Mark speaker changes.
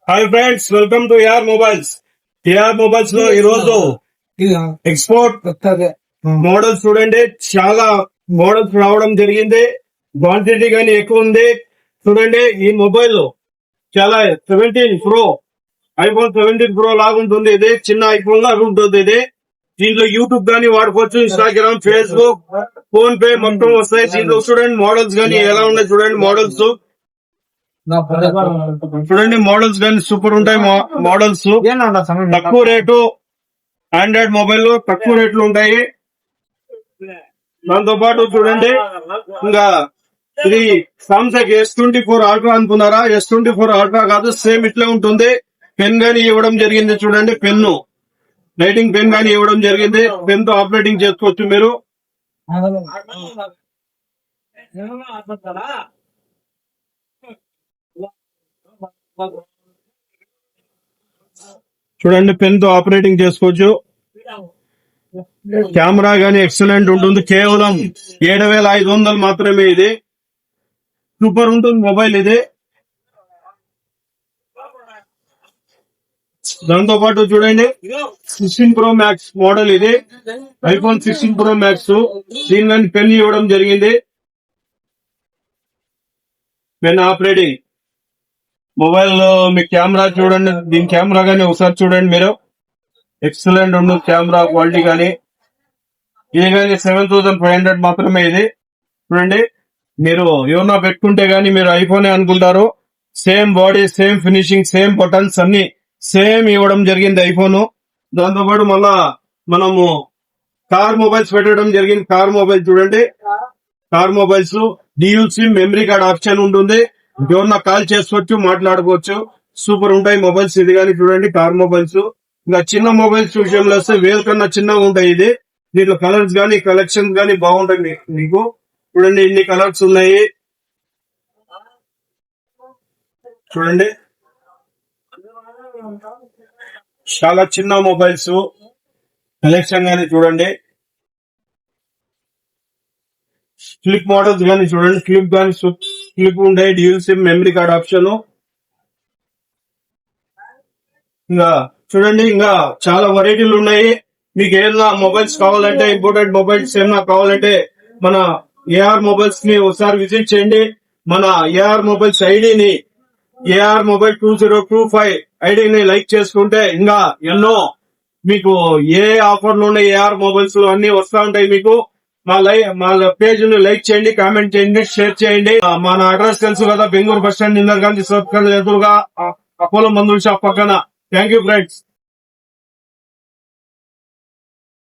Speaker 1: Hi friends, welcome to AR mobiles. AR mobiles లో ఈ రోజు ఎక్స్పోర్ట్ మోడల్స్ చూడండి. చాలా మోడల్స్ రావడం జరిగింది. క్వాంటిటీ గానీ ఎక్కువ ఉంది. చూడండి, ఈ మొబైల్ చాలా 17 ప్రో ఐఫోన్ 17 ప్రో లాగా ఉంటుంది. ఇది చిన్న ఐఫోన్ లాగా ఉంటుంది. ఇది దీంట్లో యూట్యూబ్ గానీ వాడుకోవచ్చు, ఇన్స్టాగ్రామ్, ఫేస్బుక్, ఫోన్ పే మొత్తం వస్తాయి. దీంట్లో చూడండి మోడల్స్ గానీ ఎలా ఉన్నాయి. చూడండి మోడల్స్ గానీ సూపర్ ఉంటాయి. మోడల్స్ తక్కువ రేటు, ఆండ్రాయిడ్ మొబైల్ లో తక్కువ రేట్లు ఉంటాయి. దాంతో పాటు చూడండి, ఇంకా ఇది సామ్సంగ్ S24 అల్ట్రా అనుకున్నారా? S24 అల్ట్రా కాదు, సేమ్ ఇట్లే ఉంటుంది. పెన్ గానీ ఇవ్వడం జరిగింది. చూడండి, పెన్ను రైటింగ్ పెన్ గానీ ఇవ్వడం జరిగింది. పెన్ తో ఆపరేటింగ్ చేసుకోవచ్చు మీరు. చూడండి, పెన్ తో ఆపరేటింగ్ చేసుకోవచ్చు. కెమెరా గానీ ఎక్సలెంట్ ఉంటుంది. కేవలం 7,500 మాత్రమే. ఇది సూపర్ ఉంటుంది మొబైల్ ఇది. దాంతో పాటు చూడండి, 16 ప్రో మ్యాక్స్ మోడల్ ఇది. IPhone 16 pro max. దీని పెన్ ఇవ్వడం జరిగింది. పెన్ ఆపరేటింగ్ మొబైల్ లో మీ కెమెరా చూడండి. దీని కెమెరా గానీ ఒకసారి చూడండి మీరు. ఎక్సలెంట్ ఉంటుంది కెమెరా క్వాలిటీ గానీ. ఇది కానీ 7,500 మాత్రమే. ఇది చూడండి, మీరు ఏమన్నా పెట్టుకుంటే గానీ మీరు ఐఫోనే అనుకుంటారు. Same body, same finishing, same buttons అన్ని సేమ్ ఇవ్వడం జరిగింది ఐఫోన్. దాంతో పాటు మళ్ళా మనము కార్ మొబైల్స్ పెట్టడం జరిగింది. కార్ మొబైల్ చూడండి, car mobiles dual SIM memory card option ఉంటుంది. ఎవరన్నా కాల్ చేసుకోవచ్చు, మాట్లాడుకోవచ్చు. సూపర్ ఉంటాయి మొబైల్స్. ఇది కానీ చూడండి, కార్ మొబైల్స్. ఇంకా చిన్న మొబైల్స్ విషయంలో వస్తే వేల కన్నా చిన్నగా ఉంటాయి. ఇది దీంట్లో కలర్స్ గానీ కలెక్షన్స్ గానీ బాగుంటాయి మీకు. చూడండి, ఇన్ని కలర్స్ ఉన్నాయి. చూడండి, చాలా చిన్న మొబైల్స్ కలెక్షన్ గానీ చూడండి. ఫ్లిప్ మోడల్స్ గానీ చూడండి. ఫ్లిప్ గానీ ఫ్లిప్ ఉంటాయి. Dual SIM memory card option. ఇంకా చూడండి, ఇంకా చాలా వెరైటీలు ఉన్నాయి. మీకు ఏదైనా మొబైల్స్ కావాలంటే, ఇంపోర్టెడ్ మొబైల్స్ ఏమైనా కావాలంటే మన ఏఆర్ మొబైల్స్ ని ఒకసారి విజిట్ చేయండి. మన ఏఆర్ మొబైల్స్ ఐడిని ఏఆర్ మొబైల్ 2025 ఐడిని లైక్ చేసుకుంటే ఇంకా ఎన్నో మీకు ఏ ఆఫర్లు ఉన్నాయి ఏఆర్ మొబైల్స్ లో అన్ని వస్తా ఉంటాయి మీకు. మా పేజ్ ని లైక్ చేయండి, కామెంట్ చేయండి, షేర్ చేయండి. మన అడ్రస్ తెలుసు కదా, Bengaluru bus stand Indira Gandhi circle ఎదురుగా అపోలో మందుల షాప్ పక్కన. Thank you friends.